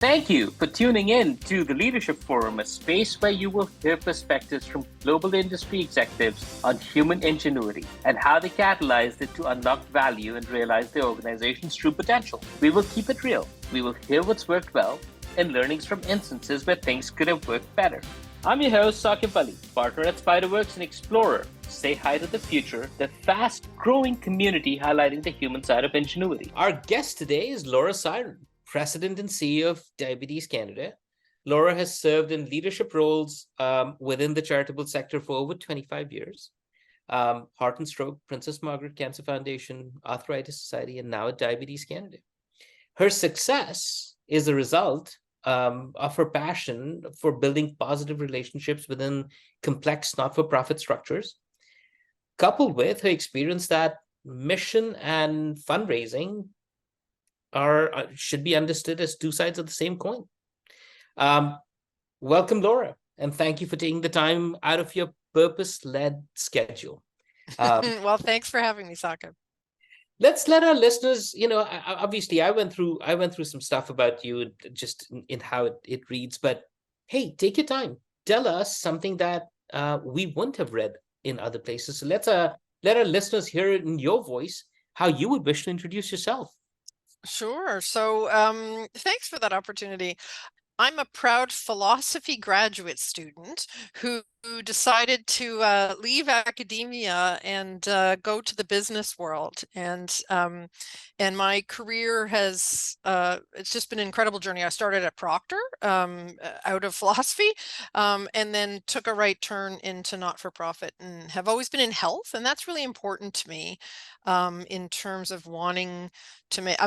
Thank you for tuning in to the Leadership Forum, a space where you will hear perspectives from global industry executives on human ingenuity and how they catalyzed it to unlock value and realize their organization's true potential. We will keep it real. We will hear what's worked well and learnings from instances where things could have worked better. I'm your host, Saquib, Vali, partner at Spiderworks and explorer. Say hi to the future, the fast-growing community highlighting the human side of ingenuity. Our guest today is Syron, President and CEO of Diabetes Canada. Laura has served in leadership roles within the charitable sector for over 25 years. Heart and Stroke, Princess Margaret Cancer Foundation, Arthritis Society, and now at Diabetes Canada. Her success is a result of her passion for building positive relationships within complex not-for-profit structures, coupled with her experience that mission and fundraising should be understood as two sides of the same coin. Welcome, Laura, and thank you for taking the time out of your purpose-led schedule. Well, thanks for having me, Saquib. Let's let our listeners, obviously I went through some stuff about you just in how it reads, but hey, take your time. Tell us something that we wouldn't have read in other places. So let our listeners hear it in your voice, how you would wish to introduce yourself. Sure. So thanks for that opportunity. I'm a proud philosophy graduate student who decided to leave academia and go to the business world. And my career has, it's just been an incredible journey. I started at Proctor out of philosophy and then took a right turn into not-for-profit and have always been in health. And that's really important to me in terms of wanting to make,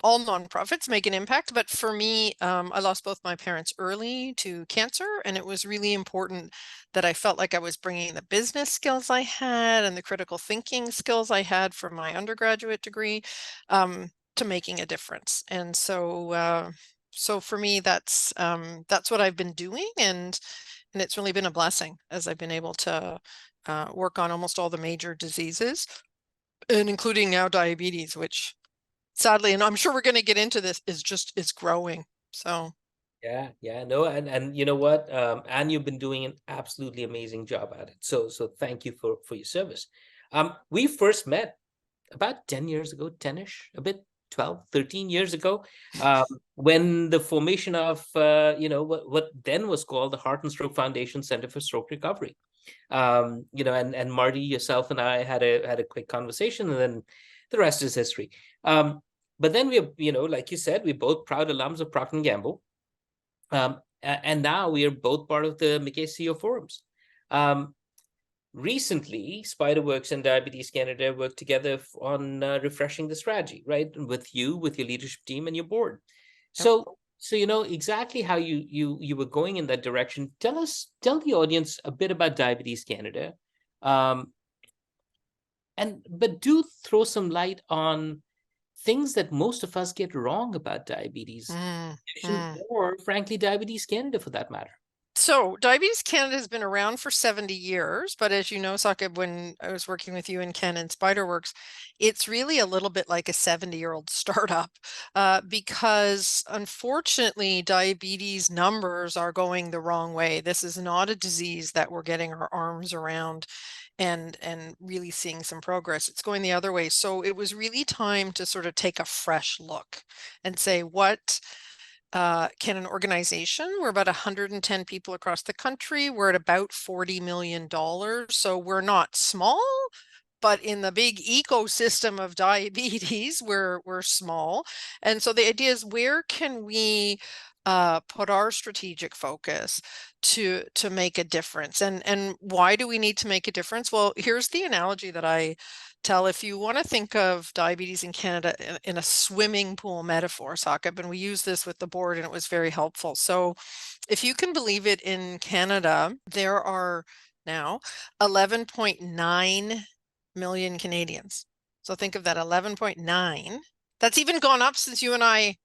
all nonprofits make an impact, but for me, I lost both my parents early to cancer, and it was really important that I felt like I was bringing the business skills I had and the critical thinking skills I had from my undergraduate degree to making a difference. And so, for me, that's what I've been doing, and it's really been a blessing as I've been able to work on almost all the major diseases, and including now diabetes, which sadly, and I'm sure we're going to get into this, is growing. So no, and you know what, and you've been doing an absolutely amazing job at it. So thank you for your service. We first met about 10 years ago, 10ish, a bit 12, 13 years ago, when the formation of what then was called the Heart and Stroke Foundation Center for Stroke Recovery. And Marty, yourself, and I had a quick conversation, and then the rest is history. But then we are, like you said, we're both proud alums of Procter & Gamble. And now we are both part of the McKay CEO Forums. Recently, Spiderworks and Diabetes Canada worked together on refreshing the strategy, right? With your leadership team and your board. So exactly how you were going in that direction. Tell the audience a bit about Diabetes Canada. But do throw some light on things that most of us get wrong about diabetes, or frankly, Diabetes Canada for that matter. So Diabetes Canada has been around for 70 years, but as you know, Saquib, when I was working with you and Ken and Spiderworks, it's really a little bit like a 70-year-old startup because unfortunately, diabetes numbers are going the wrong way. This is not a disease that we're getting our arms around and really seeing some progress. It's going the other way. So it was really time to sort of take a fresh look and say, what can an organization, we're about 110 people across the country, we're at about $40 million. So we're not small, but in the big ecosystem of diabetes, we're small. And so the idea is, where can we put our strategic focus to make a difference? And why do we need to make a difference? Well, here's the analogy that I tell. If you want to think of diabetes in Canada in a swimming pool metaphor, Saquib, and we use this with the board and it was very helpful. So if you can believe it, in Canada, there are now 11.9 million Canadians. So think of that, 11.9. That's even gone up since you and I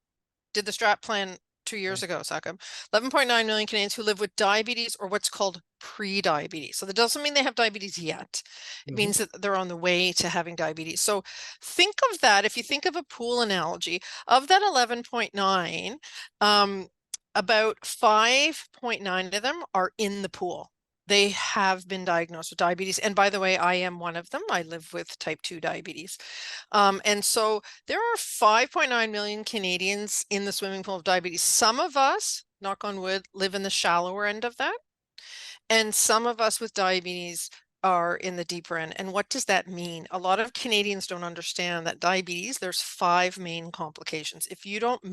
did the strat plan 2 years ago, Saquib. 11.9 million Canadians who live with diabetes or what's called pre-diabetes. So that doesn't mean they have diabetes yet. It means that they're on the way to having diabetes. So think of that. If you think of a pool analogy, of that 11.9, about 5.9 of them are in the pool. They have been diagnosed with diabetes. And by the way, I am one of them. I live with type 2 diabetes. And so there are 5.9 million Canadians in the swimming pool of diabetes. Some of us, knock on wood, live in the shallower end of that. And some of us with diabetes are in the deeper end. And what does that mean? A lot of Canadians don't understand that diabetes, there's 5 main complications. If I don't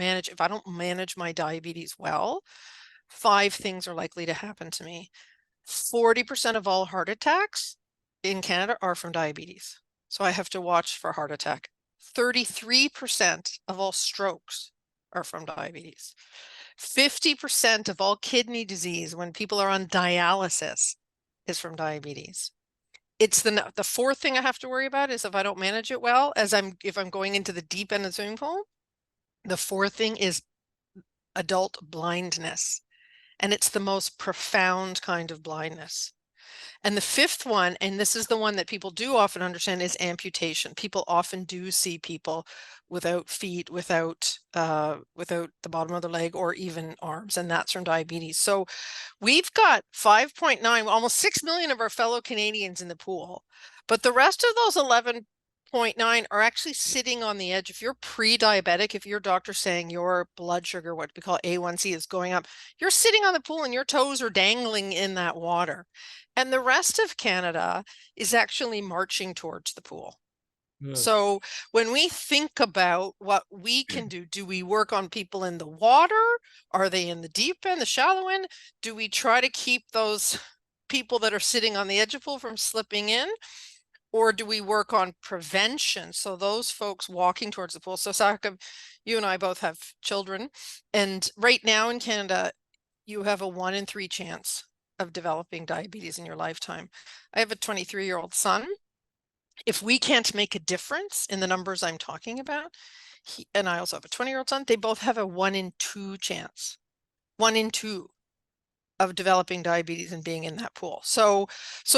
manage my diabetes well, 5 things are likely to happen to me. 40% of all heart attacks in Canada are from diabetes. So I have to watch for heart attack. 33% of all strokes are from diabetes. 50% of all kidney disease when people are on dialysis is from diabetes. It's the 4th thing I have to worry about is if I don't manage it well, if I'm going into the deep end of the swimming pool, the 4th thing is adult blindness. And it's the most profound kind of blindness. And the 5th one, and this is the one that people do often understand, is amputation. People often do see people without feet, without the bottom of the leg, or even arms, and that's from diabetes. So we've got 5.9, almost 6 million of our fellow Canadians in the pool, but the rest of those 11.9 are actually sitting on the edge. If you're pre-diabetic, if your doctor's saying your blood sugar, what we call A1C, is going up, you're sitting on the pool and your toes are dangling in that water. And the rest of Canada is actually marching towards the pool. So when we think about what we can do we work on people in the water? Are they in the deep end, the shallow end? Do we try to keep those people that are sitting on the edge of the pool from slipping in? Or do we work on prevention? So those folks walking towards the pool. So Saquib, you and I both have children. And right now in Canada, you have a 1 in 3 chance of developing diabetes in your lifetime. I have a 23-year-old son. If we can't make a difference in the numbers I'm talking about, and I also have a 20-year-old son, they both have a 1 in 2 chance. 1 in 2 of developing diabetes and being in that pool. So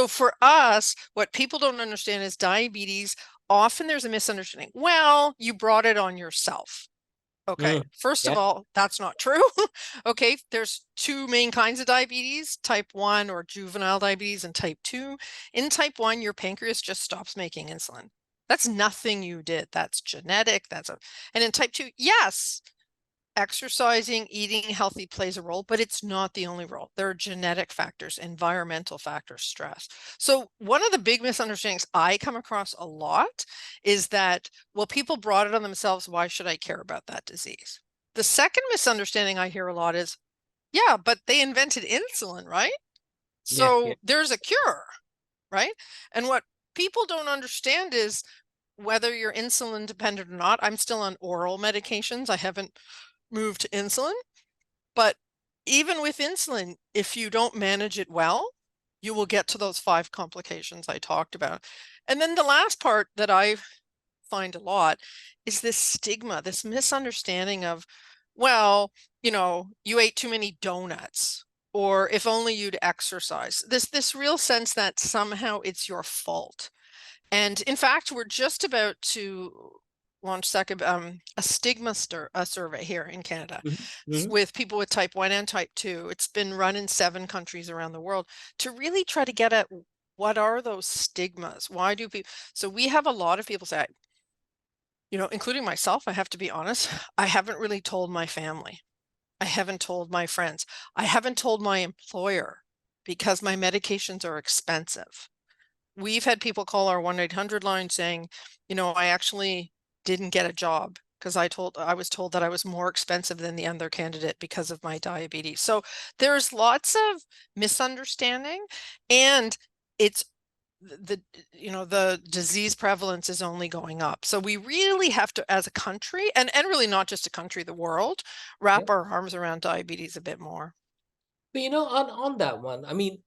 for us, what people don't understand is diabetes, often there's a misunderstanding. Well, you brought it on yourself. Okay, first of all, that's not true. Okay, there's 2 main kinds of diabetes, type 1 or juvenile diabetes and type 2. In type 1, your pancreas just stops making insulin. That's nothing you did. That's genetic. And in type 2, yes, exercising, eating healthy plays a role, but it's not the only role. There are genetic factors, environmental factors, stress. So one of the big misunderstandings I come across a lot is that, well, people brought it on themselves. Why should I care about that disease? The second misunderstanding I hear a lot is, yeah, but they invented insulin, right? So there's a cure, right? And what people don't understand is whether you're insulin dependent or not. I'm still on oral medications. I haven't moved to insulin, but even with insulin, if you don't manage it well, you will get to those 5 complications I talked about. And then the last part that I find a lot is this stigma, this misunderstanding of, well, you ate too many donuts, or if only you'd exercise. This real sense that somehow it's your fault. And in fact, we're just about to launch a stigma survey here in Canada with people with type 1 and type 2. It's been run in 7 countries around the world to really try to get at what are those stigmas? Why do people? So we have a lot of people say, including myself, I have to be honest, I haven't really told my family. I haven't told my friends. I haven't told my employer because my medications are expensive. We've had people call our 1-800 line saying, I actually didn't get a job because I was told that I was more expensive than the other candidate because of my diabetes. So there's lots of misunderstanding, and it's the disease prevalence is only going up. So we really have to, as a country, and really not just a country, the world, wrap our arms around diabetes a bit more. But on that one, I mean,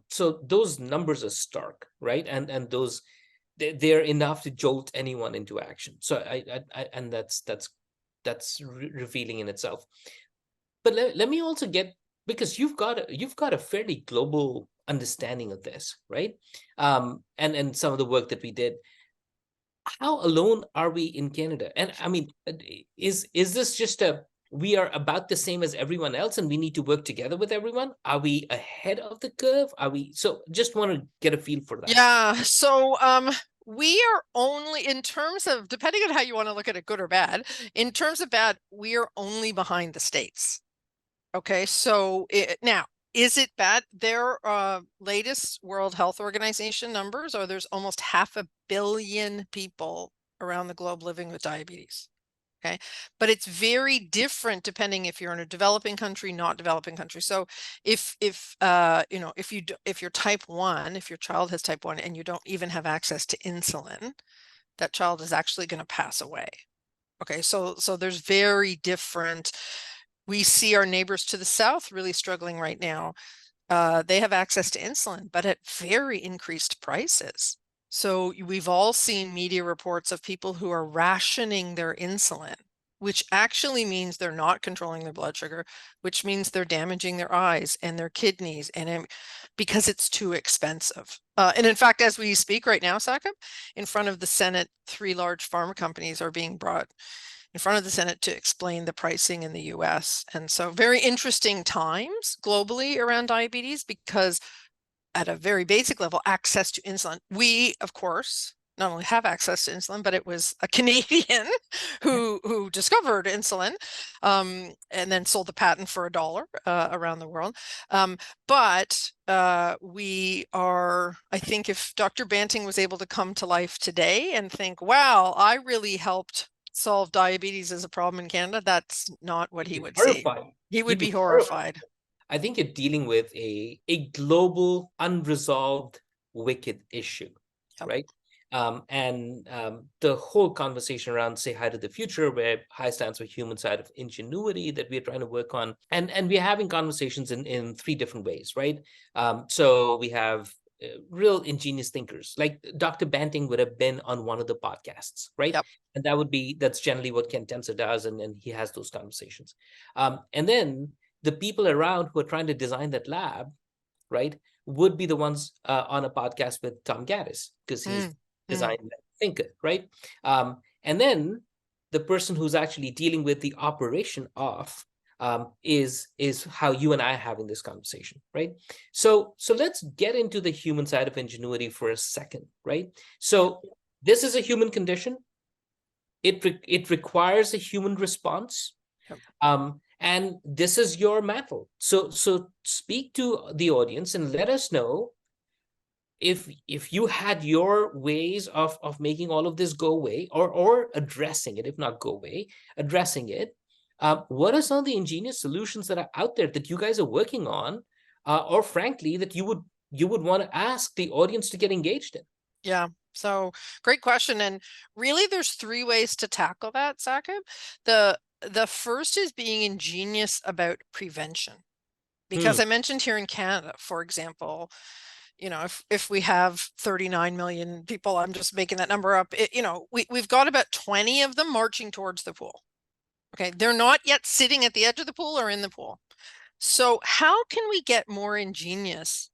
so those numbers are stark, right? And those they're enough to jolt anyone into action. So I and that's revealing in itself. But let me also get, because you've got a fairly global understanding of this, right? And some of the work that we did. How alone are we in Canada? And I mean, is this just a, we are about the same as everyone else and we need to work together with everyone? Are we ahead of the curve? Are we, so just want to get a feel for that. Yeah. So we are only, in terms of, depending on how you want to look at it, good or bad, in terms of bad, we are only behind the States. Okay, so now, is it bad? Their latest World Health Organization numbers are there's almost 500 million people around the globe living with diabetes. Okay, but it's very different depending if you're in a developing country, not developing country. So if you know, if you're type 1, if your child has type 1 and you don't even have access to insulin, that child is actually going to pass away. Okay, so there's very different. We see our neighbors to the south really struggling right now. They have access to insulin, but at very increased prices. So we've all seen media reports of people who are rationing their insulin, which actually means they're not controlling their blood sugar, which means they're damaging their eyes and their kidneys, and because it's too expensive. And in fact, as we speak right now, Saquib, in front of the Senate, 3 large pharma companies are being brought in front of the Senate to explain the pricing in the US. And so very interesting times globally around diabetes, because at a very basic level, access to insulin. We, of course, not only have access to insulin, but it was a Canadian who discovered insulin, and then sold the patent for $1 around the world. But we are, I think if Dr. Banting was able to come to life today and think, wow, I really helped solve diabetes as a problem in Canada, that's not what he would say. He would be horrified. I think you're dealing with a global, unresolved, wicked issue, Yep. right? The whole conversation around Say Hi to the Future, where HI stands for human side of ingenuity, that we're trying to work on. And we're having conversations in 3 different ways, right? So we have real ingenious thinkers, like Dr. Banting would have been on one of the podcasts, right? Yep. And that's generally what Ken Tenser does, and he has those conversations. And then the people around who are trying to design that lab, right, would be the ones on a podcast with Tom Gaddis, because he's design thinker, right? And then the person who's actually dealing with the operation of is how you and I are having this conversation, right? So let's get into the human side of ingenuity for a second, right? So this is a human condition. It requires a human response. And this is your mantle. So speak to the audience and let us know if you had your ways of making all of this go away, or addressing it, if not go away, addressing it. What are some of the ingenious solutions that are out there that you guys are working on, or frankly, that you would want to ask the audience to get engaged in? Yeah. So great question. And really there's 3 ways to tackle that, Saquib. The first is being ingenious about prevention. Because I mentioned here in Canada, for example, you know, if we have 39 million people, I'm just making that number up, you know, we've got about 20 of them marching towards the pool. Okay. They're not yet sitting at the edge of the pool or in the pool. So how can we get more ingenious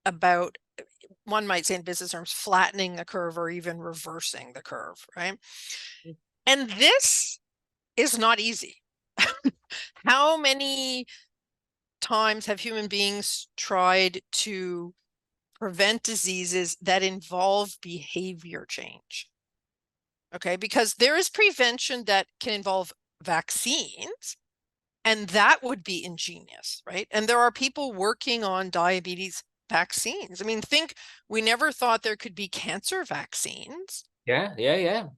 about, one might say in business terms, flattening the curve or even reversing the curve, right? And this is not easy. How many times have human beings tried to prevent diseases that involve behavior change? Okay, because there is prevention that can involve vaccines, and that would be ingenious, right? And there are people working on diabetes vaccines. I mean, we never thought there could be cancer vaccines. Yeah.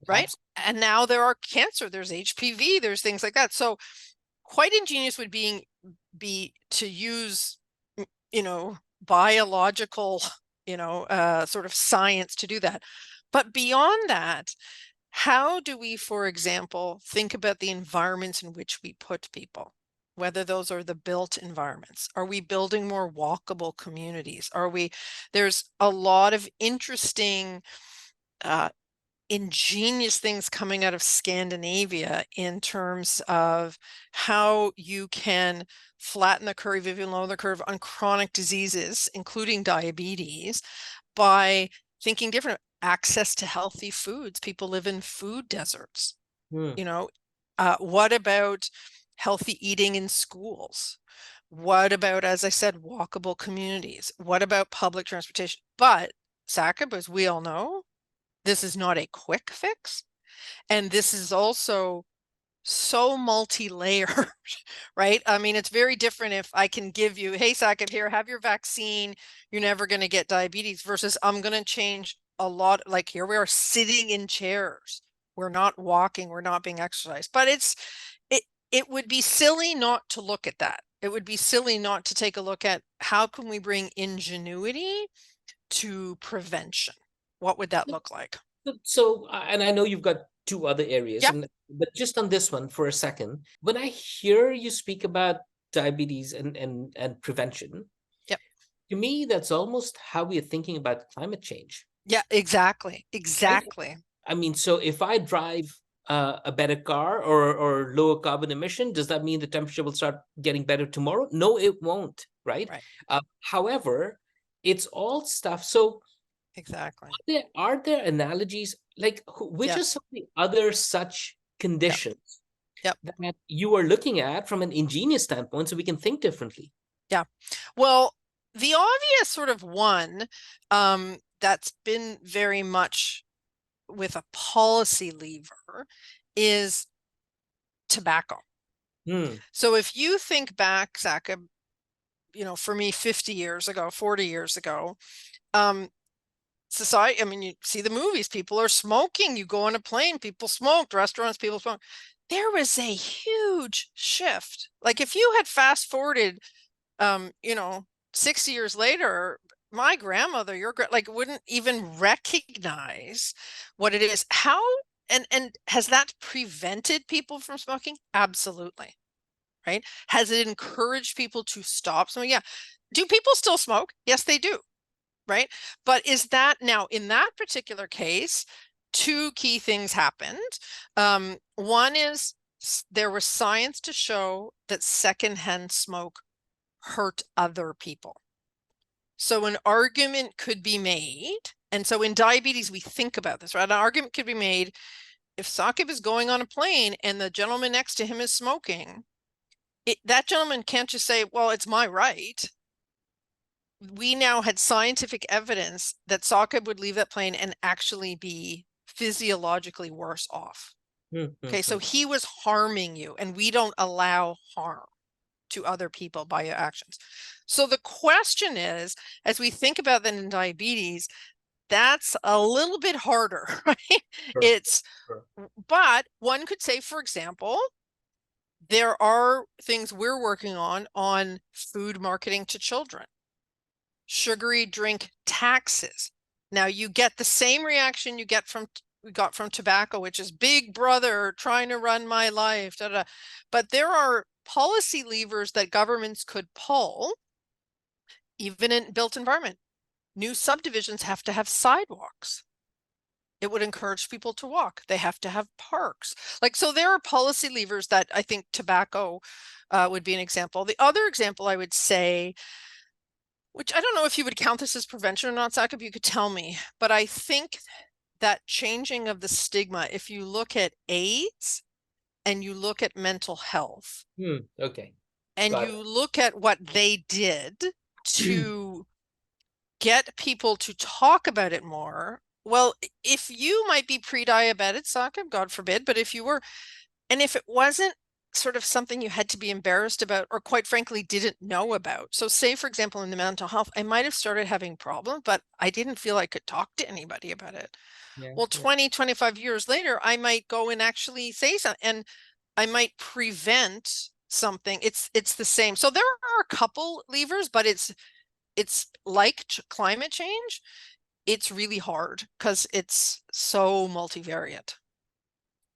Right. Absolutely. And now there are cancer, there's HPV, there's things like that. So quite ingenious would be to use, you know, biological, you know, sort of science to do that. But beyond that, how do we, for example, think about the environments in which we put people, whether those are the built environments? Are we building more walkable communities? There's a lot of interesting ingenious things coming out of Scandinavia in terms of how you can flatten the curve, even lower the curve on chronic diseases, including diabetes, by thinking different. Access to healthy foods. People live in food deserts. Hmm. What about healthy eating in schools? What about, as I said, walkable communities? What about public transportation? But Saquib, as we all know, this is not a quick fix. And this is also so multi-layered, right? I mean, it's very different if I can give you, hey, Saquib, here, have your vaccine. You're never going to get diabetes versus I'm going to change a lot. Like here we are sitting in chairs. We're not walking. We're not being exercised. But it would be silly not to look at that. It would be silly not to take a look at how can we bring ingenuity to prevention? What would that look like? So, and I know you've got two other areas, Yeah. but just on this one for a second, when I hear you speak about diabetes and prevention, Yep. to me, that's almost how we are thinking about climate change. Yeah, exactly. Right? Exactly. I mean, so if I drive a better car or lower carbon emission, does that mean the temperature will start getting better tomorrow? No, it won't, right? Right. However, it's all stuff. So Exactly. are there analogies, like which are Yes. some of the other such conditions Yep. that you are looking at from an ingenious standpoint so we can think differently? Yeah. Well, the obvious sort of one that's been very much with a policy lever is tobacco. Hmm. So if you think back, Saquib, for me, 50 years ago, 40 years ago, society, I mean, you see the movies, people are smoking. You go on a plane, people smoked, restaurants, people smoke. There was a huge shift. Like if you had fast forwarded 60 years later, my grandmother, like wouldn't even recognize what it is. How and has that prevented people from smoking? Absolutely. Right? Has it encouraged people to stop smoking? Yeah. Do people still smoke? Yes, they do. Right? But is that now in that particular case, two key things happened. One is there was science to show that secondhand smoke hurt other people. So an argument could be made, and so in diabetes, we think about this, right? An argument could be made if Saquib is going on a plane and the gentleman next to him is smoking, that gentleman can't just say, well, it's my right. We now had scientific evidence that Saquib would leave that plane and actually be physiologically worse off. Okay, so he was harming you, and we don't allow harm to other people by your actions. So the question is, as we think about that in diabetes, that's a little bit harder, right? Sure. But one could say, for example, there are things we're working on food marketing to children, sugary drink taxes. Now you get the same reaction we got from tobacco, which is big brother trying to run my life. Da, da. But there are policy levers that governments could pull, even in built environment. New subdivisions have to have sidewalks. It would encourage people to walk. They have to have parks. So there are policy levers that I think tobacco would be an example. The other example I would say, which I don't know if you would count this as prevention or not, Saquib, you could tell me, but I think that changing of the stigma, if you look at AIDS and you look at mental health, Okay. and Got you look at what they did to get people to talk about it more. Well, if you might be pre-diabetic, Saquib, God forbid, but if you were, and if it wasn't sort of something you had to be embarrassed about, or quite frankly, didn't know about. So say, for example, in the mental health, I might have started having problems, but I didn't feel I could talk to anybody about it. Yeah, well, 20, 25 years later, I might go and actually say something, and I might prevent something. It's the same. So there are a couple levers, but it's like climate change. It's really hard because it's so multivariate.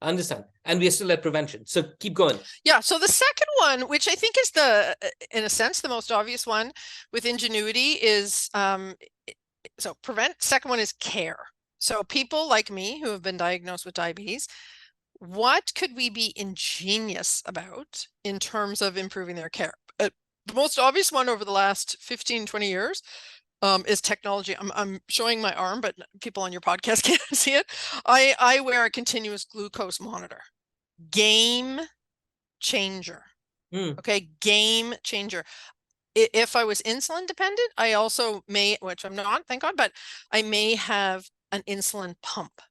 Understand. And we are still at prevention. So keep going. Yeah. So the second one, which I think is in a sense, the most obvious one with Ingenuity is, so prevent. Second one is care. So people like me who have been diagnosed with diabetes, what could we be ingenious about in terms of improving their care? The most obvious one over the last 15, 20 years is technology. I'm showing my arm, but people on your podcast can't see it. I wear a continuous glucose monitor. Game changer. Mm. Okay, game changer. If I was insulin dependent, I also may, which I'm not, thank God, but I may have an insulin pump.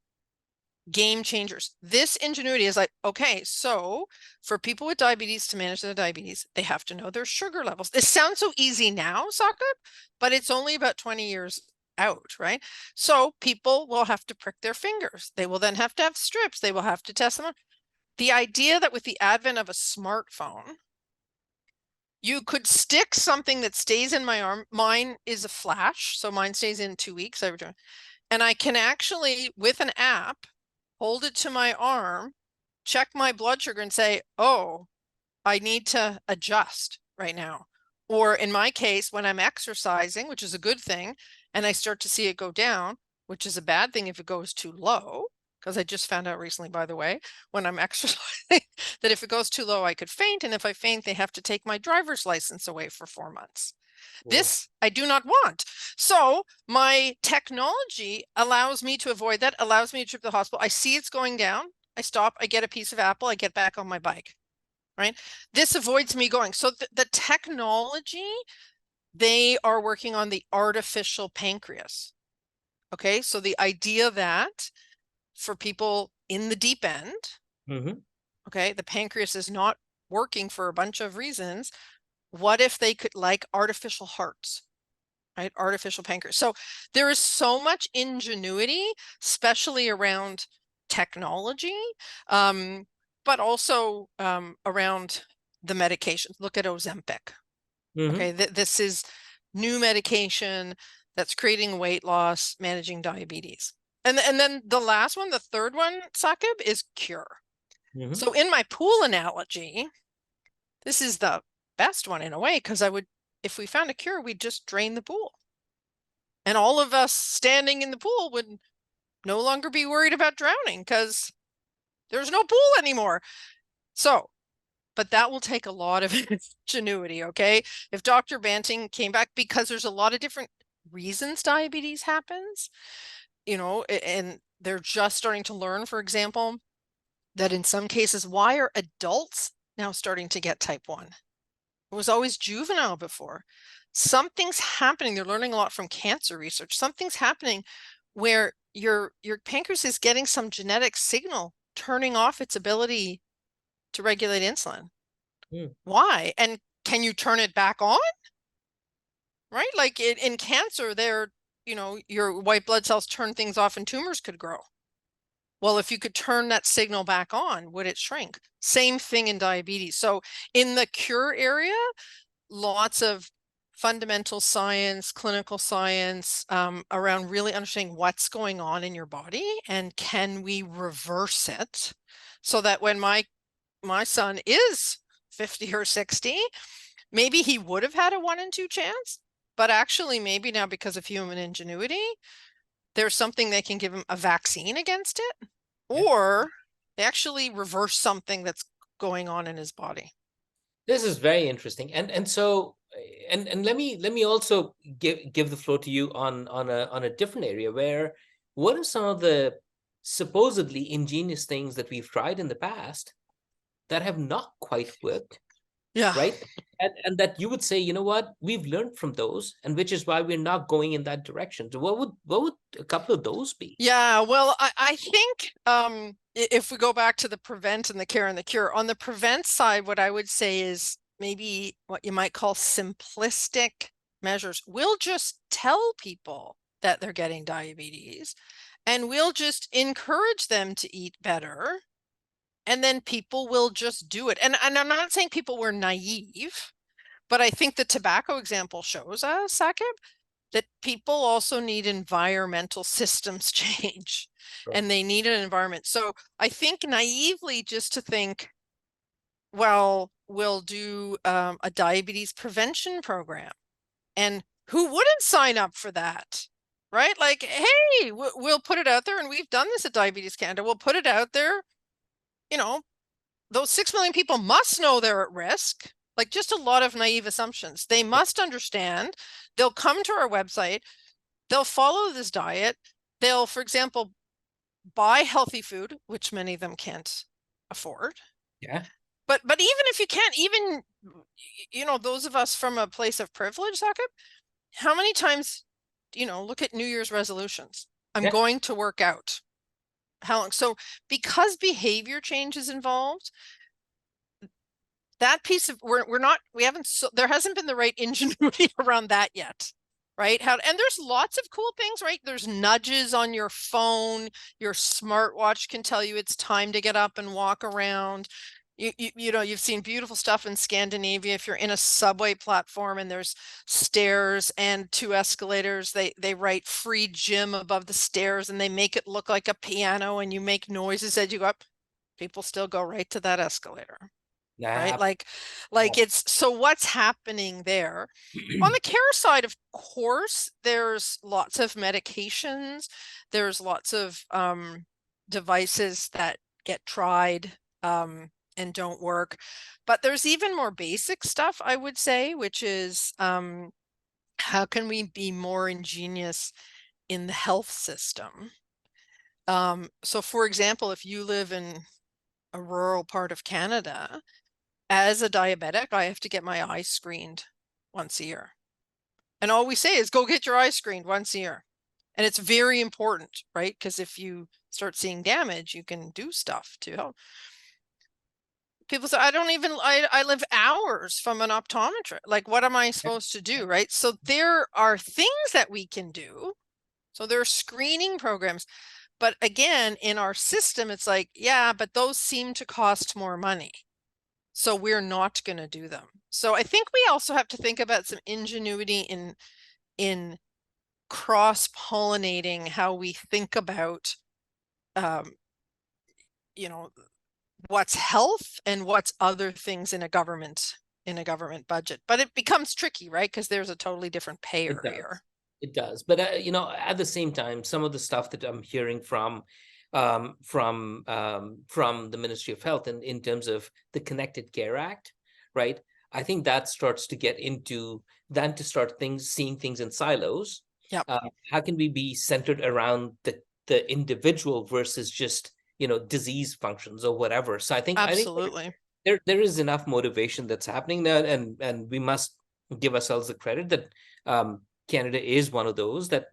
Game changers. This Ingenuity is like, okay, so for people with diabetes to manage their diabetes, they have to know their sugar levels. This sounds so easy now, Saquib, but it's only about 20 years out, right? So people will have to prick their fingers. They will then have to have strips. They will have to test them. The idea that with the advent of a smartphone, you could stick something that stays in my arm. Mine is a flash, so mine stays in 2 weeks. And I can actually, with an app, hold it to my arm, check my blood sugar and say, oh, I need to adjust right now. Or in my case, when I'm exercising, which is a good thing, and I start to see it go down, which is a bad thing if it goes too low, because I just found out recently, by the way, when I'm exercising, that if it goes too low, I could faint. And if I faint, they have to take my driver's license away for 4 months. Whoa. This I do not want. So my technology allows me to avoid that, allows me to trip to the hospital. I see it's going down. I stop, I get a piece of apple, I get back on my bike, right? This avoids me going. So the technology, they are working on the artificial pancreas. Okay, so the idea that for people in the deep end, okay, the pancreas is not working for a bunch of reasons. What if they could, like artificial hearts, right? Artificial pancreas. So there is so much ingenuity, especially around technology, but also around the medications. Look at Ozempic. Okay, this is new medication that's creating weight loss, managing diabetes. And then the last one, the third one, Saquib, is cure. So in my pool analogy, this is the best one in a way, because if we found a cure, we'd just drain the pool. And all of us standing in the pool would no longer be worried about drowning because there's no pool anymore. So, but that will take a lot of ingenuity, okay? If Dr. Banting came back, because there's a lot of different reasons diabetes happens, and they're just starting to learn, for example, that in some cases, why are adults now starting to get type 1? It was always juvenile before. Something's happening. They're learning a lot from cancer research. Something's happening where your pancreas is getting some genetic signal turning off its ability to regulate insulin. Why? And can you turn it back on? Right? Like in cancer, your white blood cells turn things off and tumors could grow. Well, if you could turn that signal back on, would it shrink? Same thing in diabetes. So in the cure area, lots of fundamental science, clinical science around really understanding what's going on in your body and can we reverse it so that when my son is 50 or 60, maybe he would have had a 1 in 2 chance, but actually maybe now because of human ingenuity, there's something they can give him a vaccine against it, or they actually reverse something that's going on in his body. This is very interesting, and so let me also give the floor to you on a different area where what are some of the supposedly ingenious things that we've tried in the past that have not quite worked? Yeah. Right. And that you would say, you know what, we've learned from those, and which is why we're not going in that direction. So what would a couple of those be? Yeah, well, I think if we go back to the prevent and the care and the cure, on the prevent side, what I would say is maybe what you might call simplistic measures. We'll just tell people that they're getting diabetes and we'll just encourage them to eat better. And then people will just do it. And I'm not saying people were naive, but I think the tobacco example shows us, Saquib, that people also need environmental systems change, and they need an environment. So I think naively just to think, well, we'll do a diabetes prevention program. And who wouldn't sign up for that? right? Like, hey, we'll put it out there, and we've done this at Diabetes Canada. We'll put it out there. You know, those 6 million people must know they're at risk. Like, just a lot of naive assumptions. They must understand. They'll come to our website. They'll follow this diet. They'll, for example, buy healthy food, which many of them can't afford. Yeah. But even if you can't, even, you know, those of us from a place of privilege, Saquib, how many times, you know, look at New Year's resolutions. I'm Yeah. going to work out. How long? So because behavior change is involved, that piece of we haven't, there hasn't been the right ingenuity around that yet, right? And there's lots of cool things, right? There's nudges on your phone. Your smartwatch can tell you it's time to get up and walk around. You know, you've seen beautiful stuff in Scandinavia. If you're in a subway platform and there's stairs and 2 escalators, they write free gym above the stairs, and they make it look like a piano, and you make noises as you go up. People still go right to that escalator. Right? Like it's, so what's happening there? On the care side, of course, there's lots of medications. There's lots of devices that get tried and don't work. But there's even more basic stuff, I would say, which is how can we be more ingenious in the health system? So for example, if you live in a rural part of Canada, as a diabetic, I have to get my eyes screened once a year. And all we say is go get your eyes screened once a year. And it's very important, right? Because if you start seeing damage, you can do stuff to help. People say, I live hours from an optometrist. Like, what am I supposed to do, right? So there are things that we can do. So there are screening programs. But again, in our system, it's like, yeah, but those seem to cost more money. So we're not going to do them. So I think we also have to think about some ingenuity in cross-pollinating how we think about, you know, what's health and what's other things in a government budget. But it becomes tricky, right? Because there's a totally different payer here. It does. But, you know, at the same time, some of the stuff that I'm hearing from the Ministry of Health and in terms of the Connected Care Act, right? I think that starts to get into then to start seeing things in silos. Yep. How can we be centered around the individual versus just, you know, disease functions or whatever? So I think absolutely there is enough motivation that's happening there, and we must give ourselves the credit that Canada is one of those that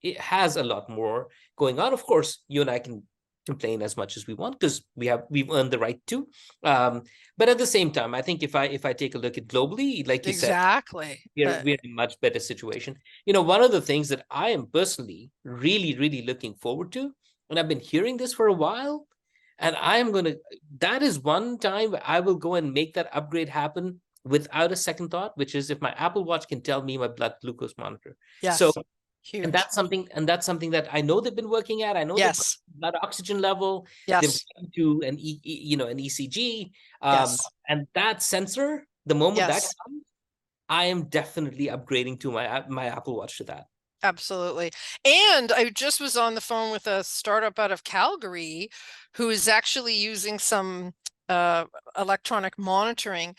it has a lot more going on. Of course, you and I can complain as much as we want because we've earned the right to. But at the same time, I think if I take a look at globally, like you said, we're in a much better situation. You know, one of the things that I am personally really looking forward to, and I've been hearing this for a while, and that is one time I will go and make that upgrade happen without a second thought, which is if my Apple Watch can tell me my blood glucose monitor. Yes. So huge. And that's something that I know they've been working at. I know yes. blood oxygen level. Yes. They've to an an ECG. Yes. And that sensor, the moment that yes. comes, I am definitely upgrading to my Apple Watch to that. Absolutely. And I just was on the phone with a startup out of Calgary who is actually using some electronic monitoring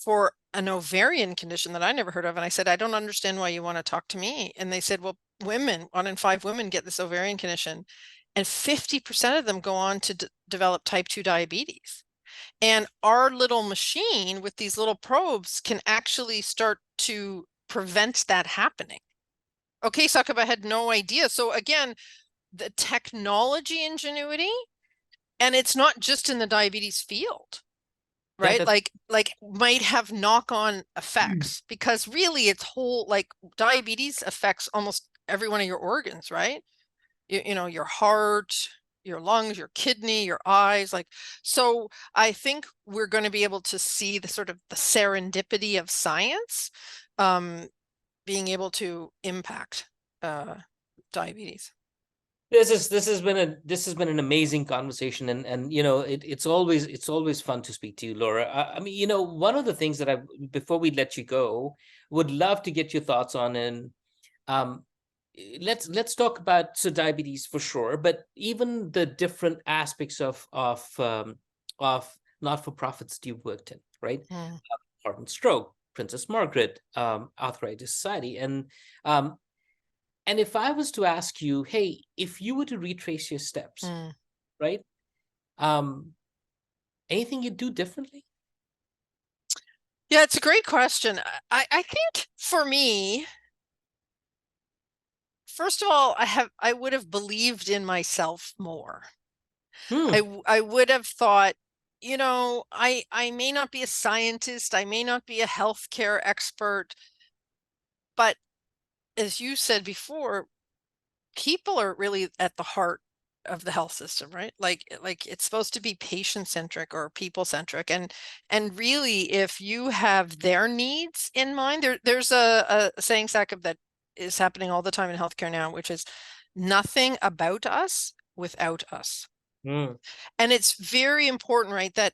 for an ovarian condition that I never heard of. And I said, I don't understand why you want to talk to me. And they said, well, 1 in 5 women get this ovarian condition, and 50% of them go on to develop type 2 diabetes. And our little machine with these little probes can actually start to prevent that happening. Okay, Saquib, I had no idea. So again, the technology ingenuity, and it's not just in the diabetes field, right? Yeah, like might have knock-on effects because really it's whole, like diabetes affects almost every one of your organs, right? You know, your heart, your lungs, your kidney, your eyes, like, so I think we're going to be able to see the sort of the serendipity of science being able to impact diabetes. This has been an amazing conversation, and you know it's always fun to speak to you, Laura. I mean, you know, one of the things that before we let you go, would love to get your thoughts on, and let's talk about diabetes for sure, but even the different aspects of not-for-profits you've worked in, right? Mm. Heart and Stroke, Princess Margaret, Arthritis Society, and if I was to ask you, hey, if you were to retrace your steps, Mm. right? Anything you'd do differently? Yeah, it's a great question. I think for me, first of all, I would have believed in myself more. I would have thought, I may not be a scientist, I may not be a healthcare expert, but as you said before, people are really at the heart of the health system, right? Like it's supposed to be patient centric or people centric, and really, if you have their needs in mind, there's a saying, Saquib, that is happening all the time in healthcare now, which is nothing about us without us. Mm. And it's very important, right, that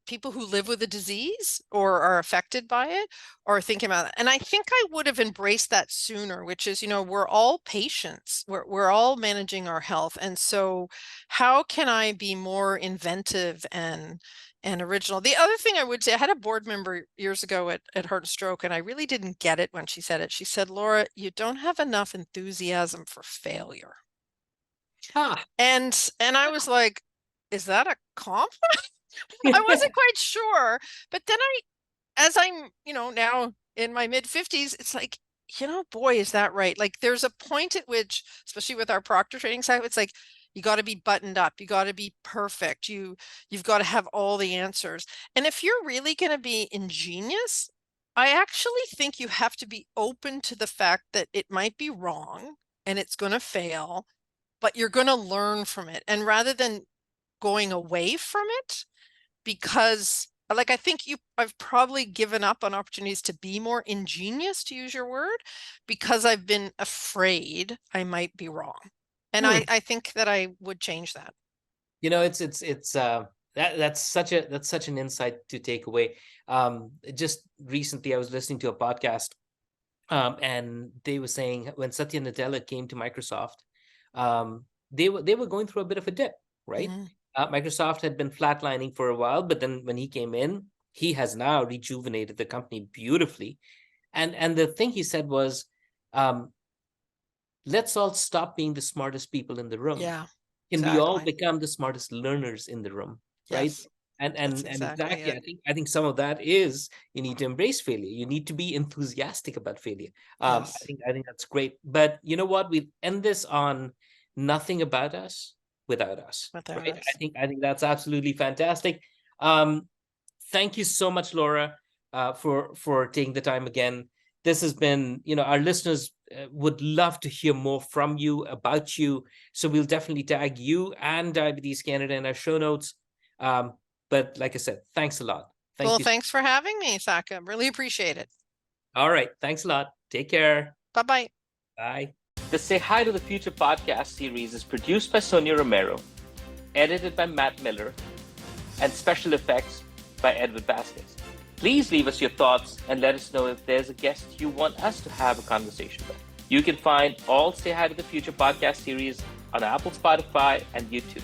people who live with a disease or are affected by it are thinking about it. And I think I would have embraced that sooner, which is, we're all patients. We're all managing our health. And so how can I be more inventive and original? The other thing I would say, I had a board member years ago at Heart and Stroke, and I really didn't get it when she said it. She said, Laura, you don't have enough enthusiasm for failure. Ah. And I was like, is that a compliment? I wasn't quite sure. But then as I'm, now in my mid 50s, it's like, boy, is that right? Like there's a point at which, especially with our proctor training side, it's like, you got to be buttoned up. You got to be perfect. You've got to have all the answers. And if you're really going to be ingenious, I actually think you have to be open to the fact that it might be wrong and it's going to fail, but you're going to learn from it. And rather than going away from it, because like I think I've probably given up on opportunities to be more ingenious, to use your word, because I've been afraid I might be wrong. And I think that I would change that. That's such an insight to take away. Just recently I was listening to a podcast, and they were saying when Satya Nadella came to Microsoft, they were going through a bit of a dip, right? Mm-hmm. Microsoft had been flatlining for a while, but then when he came in, he has now rejuvenated the company beautifully. And the thing he said was, let's all stop being the smartest people in the room. Yeah, Can we all exactly. become the smartest learners in the room, right? Yes, And that's exactly, it. I think some of that is you need to embrace failure. You need to be enthusiastic about failure. Yes, I think that's great. But you know what? We end this on nothing about us without us, without right? us. I think that's absolutely fantastic. Um, Thank you so much, Laura, for taking the time again. This has been, our listeners would love to hear more from you, about you. So we'll definitely tag you and Diabetes Canada in our show notes. But like I said, thanks a lot. Thank Well, you. thanks for having me, Saquib. Really appreciate it. All right. Thanks a lot. Take care. Bye-bye. Bye. The Say Hi to the Future podcast series is produced by Sonia Romero, edited by Matt Miller, and special effects by Edward Vasquez. Please leave us your thoughts and let us know if there's a guest you want us to have a conversation with. You can find all Say Hi to the Future podcast series on Apple, Spotify, and YouTube.